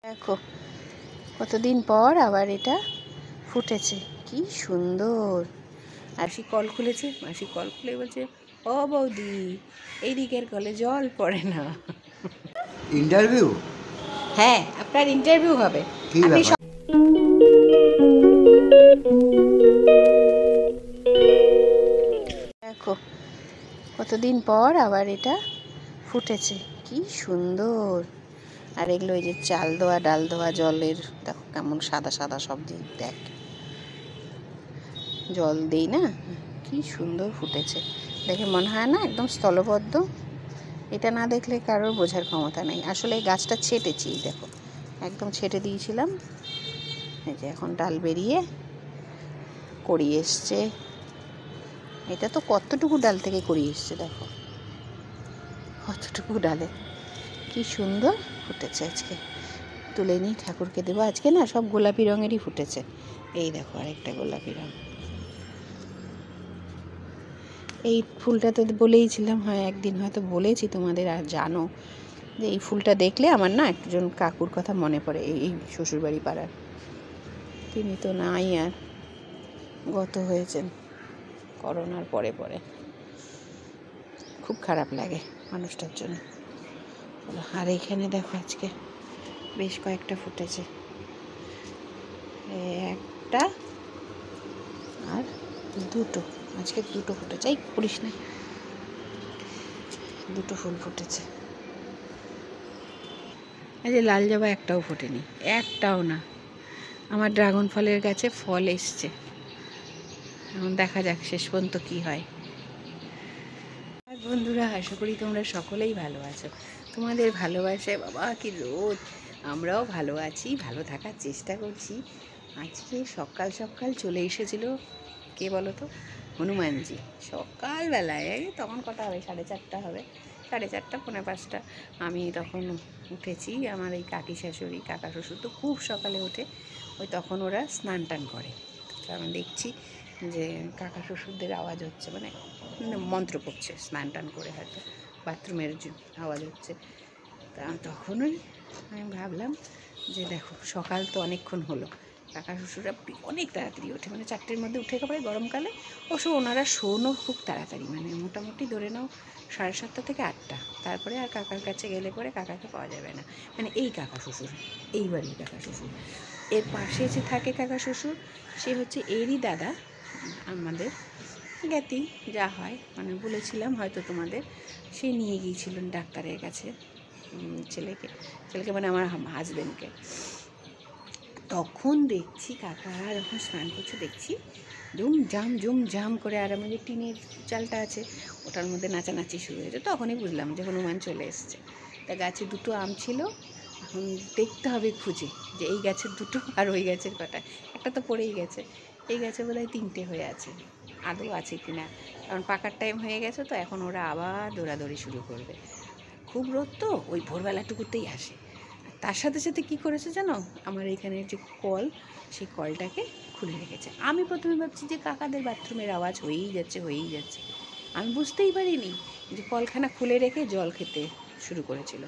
দেখো কতদিন পর আবার এটা ফুটেছে, কি সুন্দর। মাসি কল খুলেছে, মাসি কল খুলে বলছে, ও বৌদি এই দিকের কলে জল পড়ে না। ইন্টারভিউ? হ্যাঁ, আপনার ইন্টারভিউ হবে। কি আপনি ব্যাপার? দেখো কতদিন পর আবার এটা ফুটেছে, কি সুন্দর। আর এগুলো ওই যে চাল দেওয়া ডাল দেওয়া জলের, দেখো কেমন সাদা সাদা সব দিক, দেখ জল দেই না, কি সুন্দর ফুটেছে। দেখে মনে হয় না একদম স্থলবদ্ধ। এটা না দেখলে কারোর বোঝার ক্ষমতা নেই। আসলে এই গাছটা ছেটেছি, দেখো একদম ছেটে দিয়েছিলাম। এই যে এখন ডাল বেরিয়ে কড়ি এসছে। এটা তো কতটুকু ডাল থেকে কড়ি এসছে, দেখো কতটুকু ডালে কি সুন্দর ফুটেছে। আজকে তুলে নিই, ঠাকুরকে দেবো। আজকে না সব গোলাপি রঙেরই ফুটেছে। এই দেখো আরেকটা গোলাপি রঙ। এই ফুলটা তো বলেইছিলাম, হয় একদিন হয়তো বলেছি তোমাদের, আর জানো যে এই ফুলটা দেখলে আমার না একজন কাকুর কথা মনে পড়ে, এই শ্বশুরবাড়ি পাড়ার। তিনি তো নাই আর, গত হয়েছেন করোনার পরে পরে। খুব খারাপ লাগে মানুষটার জন্য। আর এখানে দেখো আজকে বেশ কয়েকটা ফুটেছে, একটা আর দুটো। আজকে দুটো ফুটেছে, এই করিস না, দুটো ফুল ফুটেছে। এই যে লাল জবা একটাও ফোটেনি, একটাও না। আমার ড্রাগন ফলের গাছে ফল এসছে, এখন দেখা যাক শেষ পর্যন্ত কী হয়। আর বন্ধুরা, আশা করি তোমরা সকলেই ভালো আছো। তোমাদের ভালোবাসায় বাবা কি রোদ, আমরাও ভালো আছি, ভালো থাকার চেষ্টা করছি। আজকে সকাল সকাল চলে এসেছিল কে বলো তো, হনুমানজি। সকালবেলায় তখন কটা হবে, 4:30 হবে, 4:30 4:45। আমি তখন উঠেছি। আমার এই কাকি শাশুড়ি কাকা শ্বশুর তো খুব সকালে ওঠে, ওই তখন ওরা স্নান টান করে। তো আমি দেখছি যে কাকা শ্বশুরদের আওয়াজ হচ্ছে, মানে মন্ত্র পড়ছে, স্নান টান করে হয়তো বাথরুমের আওয়াজ হচ্ছে। তা তখনই আমি ভাবলাম যে দেখো সকাল তো অনেকক্ষণ হলো, কাকা শ্বশুররা অনেক তাড়াতাড়ি ওঠে, মানে 4টের মধ্যে উঠে পড়ে গরমকালে। অবশ্য ওনারা শোনও খুব তাড়াতাড়ি, মানে মোটামুটি ধরে নাও 7:30 থেকে 8টা। তারপরে আর কাকার কাছে গেলে পরে কাকাকে পাওয়া যাবে না। মানে এই কাকা শ্বশুর, এই বাড়ির কাকা শ্বশুর। এর পাশে যে থাকে কাকা শ্বশুর, সে হচ্ছে এরই দাদা। আমাদের জ্ঞাতি যা হয়, মানে বলেছিলাম হয়তো তোমাদের, সে নিয়ে গিয়েছিলেন ডাক্তারের কাছে ছেলেকে মানে আমার হাজব্যান্ডকে। তখন দেখছি কাকা যখন স্নান করছে, দেখছি জুম জাম করে, আর আমাদের টিনের চালটা আছে ওটার মধ্যে নাচানাচি শুরু হয়েছে। তখনই বুঝলাম যে হনুমান চলে এসছে। তা গাছে দুটো আম ছিল, এখন দেখতে হবে খুঁজে যে এই গাছের দুটো আর ওই গাছের কটা। একটা তো পড়েই গেছে, এই গাছে বোধহয় 3টে হয়ে আছে, আদৌ আছে কি না। কারণ পাকার টাইম হয়ে গেছে, তো এখন ওরা আবার দৌড়াদৌড়ি শুরু করবে। খুব রোদ তো, ওই ভোরবেলাটুকুতেই আসে। তার সাথে সাথে কী করেছে জানো, আমার এখানের যে কল, সেই কলটাকে খুলে রেখেছে। আমি প্রথমে ভাবছি যে কাকাদের বাথরুমের আওয়াজ হয়েই যাচ্ছে। আমি বুঝতেই পারিনি যে কলখানা খুলে রেখে জল খেতে শুরু করেছিল।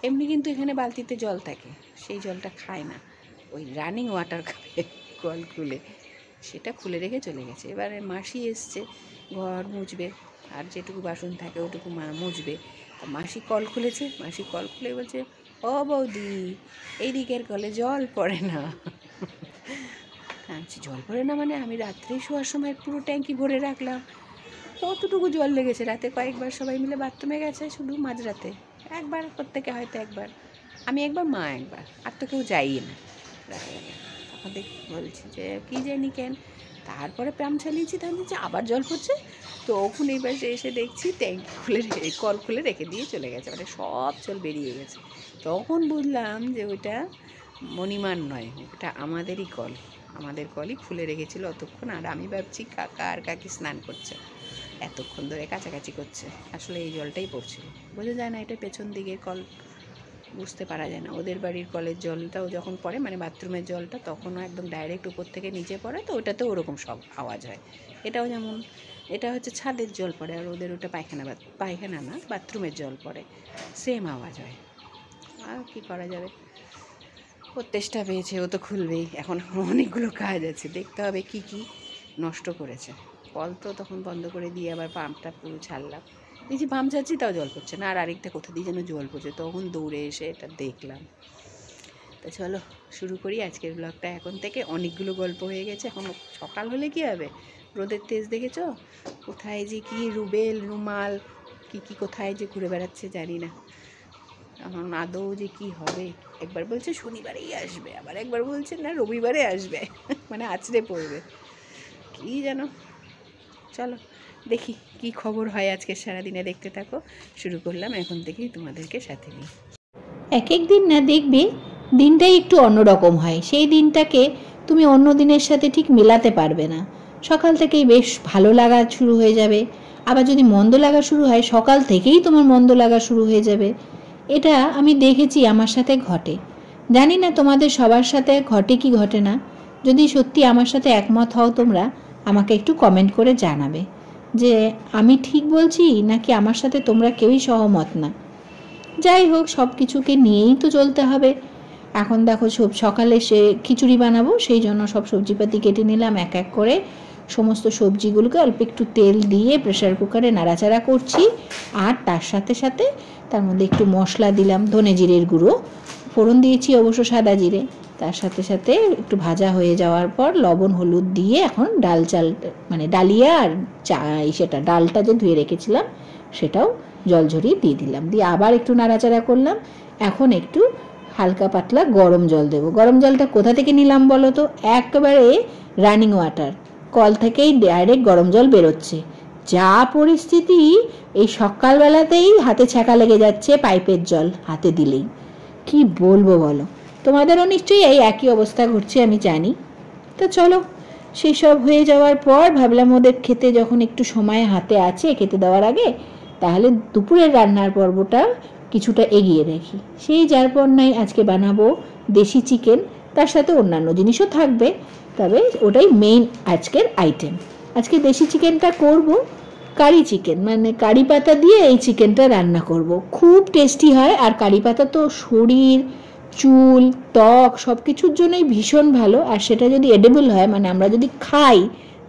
এমনি কিন্তু এখানে বালতিতে জল থাকে, সেই জলটা খায় না, ওই রানিং ওয়াটার খাবে কল খুলে। সেটা খুলে রেখে চলে গেছে। এবারে মাসি এসছে, ঘর মুছবে, আর যেটুকু বাসন থাকে ওটুকু মুছবে। তা মাসি কল খুলেছে, মাসি কল খুলে বলছে, ও বৌদি এই দিকের কলে জল পড়ে না। আচ্ছা, জল পড়ে না মানে? আমি রাত্রে শোয়ার সময় পুরো ট্যাঙ্কি ভরে রাখলাম, কতটুকু জল লেগেছে। রাতে কয়েকবার সবাই মিলে বাথরুমে গেছে, শুধু মাঝরাতে একবার, প্রত্যেকে হয়তো একবার, আমি একবার, মা একবার, আর তো কেউ যাই না রাত্রেবেলা। তখন বলছি যে কী জানি কেন। তারপরে প্রাম চালিয়েছি, তাহলে যে আবার জল পড়ছে। তো ওখানে এই পাশে এসে দেখছি ট্যাঙ্কি খুলে কল খুলে রেখে দিয়ে চলে গেছে, মানে সব জল বেরিয়ে গেছে। তখন বুঝলাম যে ওইটা মণিমান নয়, ওটা আমাদেরই কল, আমাদের কলই খুলে রেখেছিল অতক্ষণ। আর আমি ভাবছি কাকা আর কাকি স্নান করছে, এতক্ষণ ধরে কাছাকাছি করছে, আসলে এই জলটাই পড়ছিল। বোঝা যায় না এটা পেছন দিকের কল, বুঝতে পারা যায় না। ওদের বাড়ির কলের জলটাও যখন পড়ে, মানে বাথরুমের জলটা, তখনও একদম ডাইরেক্ট উপর থেকে নিচে পড়ে, তো ওটাতেও ওরকম সব আওয়াজ হয়। এটাও যেমন, এটা হচ্ছে ছাদের জল পড়ে, আর ওদের ওটা পায়খানা না, বাথরুমের জল পড়ে, সেম আওয়াজ হয়। আর কি করা যাবে, ওর তেষ্টা পেয়েছে, ও তো খুলবেই। এখন অনেকগুলো কাজ আছে, দেখতে হবে কি কি নষ্ট করেছে। কল তো তখন বন্ধ করে দিয়ে আবার পাম্পটা পুরো ছাড়লাম, দেখছি পাম্প ছাড়ছি তাও জল পড়ছে না, আর আরেকটা কোথা দিয়ে যেন জল পড়ছে, তখন দৌড়ে এসে এটা দেখলাম। তা চলো শুরু করি আজকের ব্লগটা এখন থেকে। অনেকগুলো গল্প হয়ে গেছে, এখন সকাল হলে কি হবে, রোদের তেজ দেখেছো, কোথায় যে কি রুবেল রুমাল কি কি কোথায় যে ঘুরে বেড়াচ্ছে জানি না। এখন আদৌ যে কি হবে, একবার বলছে শনিবারেই আসবে, আবার একবার বলছে না রবিবারে আসবে, মানে আছড়ে পড়বে কি যেন। চলো দেখি কি খবর হয় আজকে সারাদিনে, দেখতে থাকো। শুরু করলাম এখন থেকেই তোমাদেরকে সাথে নিয়ে। এক এক দিন না দেখবে দিনটাই একটু অন্যরকম হয়, সেই দিনটাকে তুমি অন্য দিনের সাথে ঠিক মেলাতে পারবে না। সকাল থেকেই বেশ ভালো লাগা শুরু হয়ে যাবে, আবার যদি মন্দ লাগা শুরু হয় সকাল থেকেই তোমার মন্দ লাগা শুরু হয়ে যাবে। এটা আমি দেখেছি আমার সাথে ঘটে, জানি না তোমাদের সবার সাথে ঘটে কি ঘটে না। যদি সত্যি আমার সাথে একমত হও তোমরা আমাকে একটু কমেন্ট করে জানাবে যে আমি ঠিক বলছি নাকি আমার সাথে তোমরা কেউই সহমত না। যাই হোক, সব কিছুকে নিয়েই তো চলতে হবে। এখন দেখো সকালে সে খিচুড়ি বানাবো, সেই জন্য সব সবজিপাতি কেটে নিলাম এক এক করে। সমস্ত সবজিগুলোকে অল্প একটু তেল দিয়ে প্রেসার কুকারে নাড়াচাড়া করছি, আর তার সাথে সাথে তার মধ্যে একটু মশলা দিলাম, ধনে জিরের গুঁড়ো, ফোড়ন দিয়েছি অবশ্য সাদা জিরে। তার সাথে সাথে একটু ভাজা হয়ে যাওয়ার পর লবণ হলুদ দিয়ে এখন ডাল চাল মানে ডালিয়া আর সেটা ডালটা যে ধুয়ে রেখেছিলাম সেটাও জল ঝরিয়ে দিয়ে দিলাম, দিয়ে আবার একটু নাড়াচাড়া করলাম। এখন একটু হালকা পাতলা গরম জল দেবো। গরম জলটা কোথা থেকে নিলাম বলো তো, একেবারে রানিং ওয়াটার, কল থেকেই ডাইরেক্ট গরম জল বেরোচ্ছে। যা পরিস্থিতি, এই সকালবেলাতেই হাতে ছ্যাঁকা লেগে যাচ্ছে পাইপের জল হাতে দিলেই। কি বলবো বলো, তোমাদেরও নিশ্চয়ই এই একই অবস্থা ঘটছে আমি জানি। তো চলো, সেই সব হয়ে যাওয়ার পর ভাবলাম ওদের খেতে যখন একটু সময় হাতে আছে খেতে দেওয়ার আগে, তাহলে দুপুরের রান্নার পর্বটা কিছুটা এগিয়ে রাখি। সেই যার পর নাই আজকে বানাবো দেশি চিকেন, তার সাথে অন্যান্য জিনিসও থাকবে, তবে ওটাই মেইন আজকের আইটেম। আজকে দেশি চিকেনটা করব কারি চিকেন, মানে কারি পাতা দিয়ে এই চিকেনটা রান্না করব। খুব টেস্টি হয়, আর কারি পাতা তো শরীর চুল ত্বক সব কিছুর জন্যই ভীষণ ভালো, আর সেটা যদি এডেবল হয় মানে আমরা যদি খাই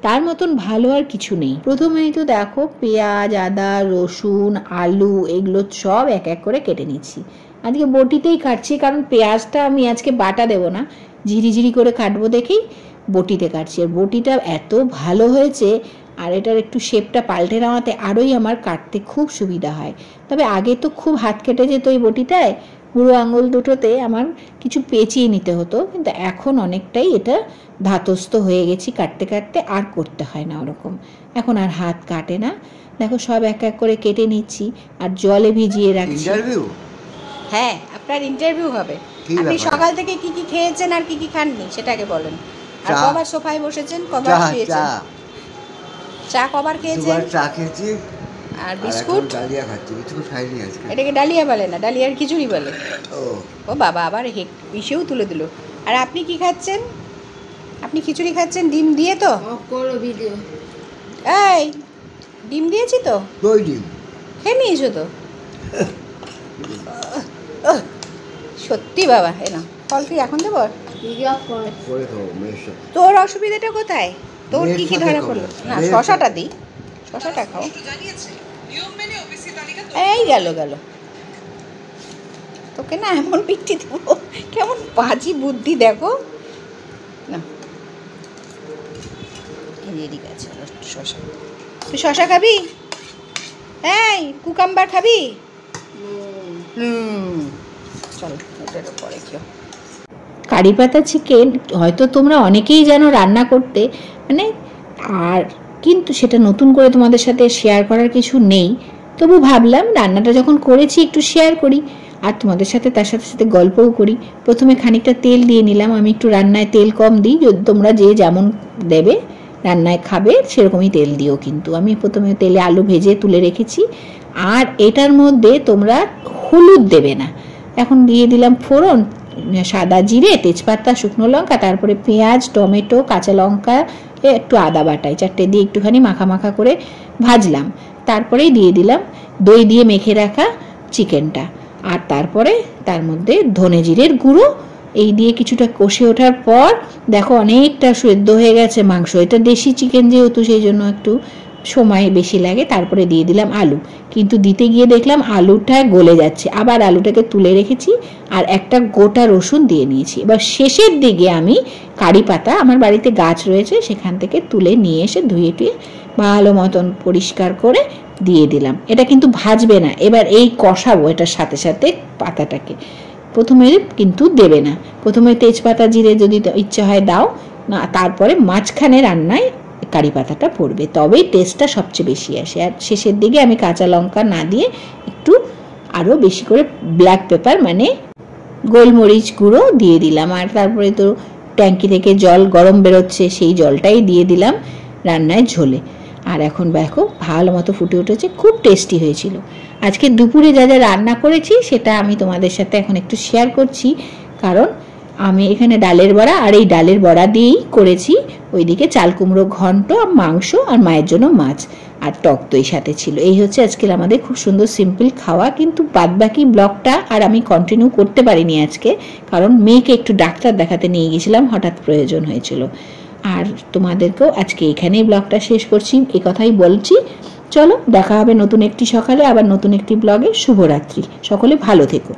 তার মতন ভালো আর কিছু নেই। প্রথমেই তো দেখো পেঁয়াজ আদা রসুন আলু এগুলো সব এক এক করে কেটে নিচ্ছি। আজকে বটিতেই কাটছি, কারণ পেঁয়াজটা আমি আজকে বাটা দেবো না, ঝিরিঝিরি করে কাটবো দেখেই বটিতে কাটছি। আর বটিটা এত ভালো হয়েছে, আর এটার একটু শেপটা পাল্টে নেওয়াতে আরোই আমার কাটতে খুব সুবিধা হয়। তবে আগে তো খুব হাত কেটে যেত এই বটিটায়, বুড়ো আঙুল দুটোতে আমার কিছু পেঁচিয়ে নিতে হতো, কিন্তু এখন অনেকটাই এটা ধাতস্থ হয়ে গেছি, কাটতে কাটতে আর করতে হয় না ওরকম, এখন আর হাত কাটে না। দেখো সব এক এক করে কেটে নিচ্ছি আর জলে ভিজিয়ে রাখছি। ইন্টারভিউ? হ্যাঁ, আপনার ইন্টারভিউ হবে। আপনি সকাল থেকে কি কি খেয়েছেন আর কি কি খাননি সেটাকে বলেন। আর কবার সোফায় বসেছেন, কবার শুয়েছেন? চা কবার খেয়েছেন? চা খেয়েছি আর বিস্কুট? ডালিয়া খাচ্ছি, বিস্কুট খাইনি আজকে। এটাকে ডালিয়া বলে না, ডালিয়ার খিচুড়ি বলে। ও বাবা, আবার ইসেও তুলে দিল। আর আপনি কি খাচ্ছেন? আপনি খিচুড়ি খাচ্ছেন ডিম দিয়ে তো? ভিডিও এই ডিম দিয়েছি তো, দই ডিম খেয়ে নিয়েছো তো? সত্যি বাবা, এ না ফল কি এখন দেবো? তোর অসুবিধাটা কোথায়? তোর কি কি ধরা পড়লো? না শশাটা দিই, শশাটা খাও। এই গেল তোকে না এমন পিঠি দেবো, কেমন বাজি বুদ্ধি দেখো না। এদিক আছে শশা, তুই শশা খাবি? এই কুকাম্বার খাবি? চল এটার পরে খেও। কারি পাতা চিকেন হয়তো তোমরা অনেকেই জানো রান্না করতে, মানে আর কিন্তু সেটা নতুন করে তোমাদের সাথে শেয়ার করার কিছু নেই, তবু ভাবলাম রান্নাটা যখন করেছি একটু শেয়ার করি, আর তোমাদের সাথে তার সাথে সাথে গল্পও করি। প্রথমে খানিকটা তেল দিয়ে নিলাম, আমি একটু রান্নায় তেল কম দিই, যদি তোমরা যে যেমন দেবে রান্নায় খাবে সেরকমই তেল দিও, কিন্তু আমি প্রথমে তেলে আলু ভেজে তুলে রেখেছি। আর এটার মধ্যে তোমরা হলুদ দেবে না, এখন দিয়ে দিলাম ফোড়ন, সাদা জিরে তেজপাতা শুকনো লঙ্কা, তারপরে পেঁয়াজ টমেটো কাঁচা লঙ্কা একটু আদা বাটাই চারটে দিয়ে একটুখানি মাখা মাখা করে ভাজলাম। তারপরেই দিয়ে দিলাম দই দিয়ে মেখে রাখা চিকেনটা, আর তারপরে তার মধ্যে ধনে জিরের গুঁড়ো এই দিয়ে কিছুটা কষে ওঠার পর দেখো অনেকটা সেদ্ধ হয়ে গেছে মাংস। এটা দেশি চিকেন যেহেতু সেই জন্য একটু সময় বেশি লাগে। তারপরে দিয়ে দিলাম আলু, কিন্তু দিতে গিয়ে দেখলাম আলুটা গলে যাচ্ছে, আবার আলুটাকে তুলে রেখেছি আর একটা গোটা রসুন দিয়ে নিয়েছি। এবার শেষের দিকে আমি কারি পাতা আমার বাড়িতে গাছ রয়েছে সেখান থেকে তুলে নিয়ে এসে ধুয়ে টুয়ে ভালো মতন পরিষ্কার করে দিয়ে দিলাম। এটা কিন্তু ভাজবে না, এবার এই কষাবো এটার সাথে সাথে পাতাটাকে। প্রথমে কিন্তু দেবে না, প্রথমে তেজপাতা জিরে যদি ইচ্ছা হয় দাও না, তারপরে মাঝখানে রান্নায় কারি পাতাটা পড়বে, তবেই টেস্টটা সবচেয়ে বেশি আসে। আর শেষের দিকে আমি কাঁচা লঙ্কা না দিয়ে একটু আরও বেশি করে ব্ল্যাক পেপার মানে গোলমরিচ গুঁড়ো দিয়ে দিলাম। আর তারপরে তো ট্যাঙ্কি থেকে জল গরম বেরোচ্ছে, সেই জলটাই দিয়ে দিলাম রান্নায় ঝোলে। আর এখন দেখো ভালো মতো ফুটে উঠেছে, খুব টেস্টি হয়েছিল। আজকে দুপুরে যা যা রান্না করেছি সেটা আমি তোমাদের সাথে এখন একটু শেয়ার করছি, কারণ আমি এখানে ডালের বড়া আর এই ডালের বড়া দিয়েই করেছি। ওইদিকে চাল কুমড়ো ঘন্ট, মাংস আর মায়ের জন্য মাছ আর টক দই সাথে ছিল। এই হচ্ছে আজকের আমাদের খুব সুন্দর সিম্পল খাওয়া। কিন্তু বাদবাকি ব্লগটা আর আমি কন্টিনিউ করতে পারিনি আজকে, কারণ মেয়েকে একটু ডাক্তার দেখাতে নিয়ে গেছিলাম, হঠাৎ প্রয়োজন হয়েছিল। আর তোমাদেরকেও আজকে এখানেই ব্লগটা শেষ করছি, এই কথাই বলছি। চলো দেখা হবে নতুন একটি সকালে, আবার নতুন একটি ব্লগে। শুভরাত্রি, সকলে ভালো থেকো।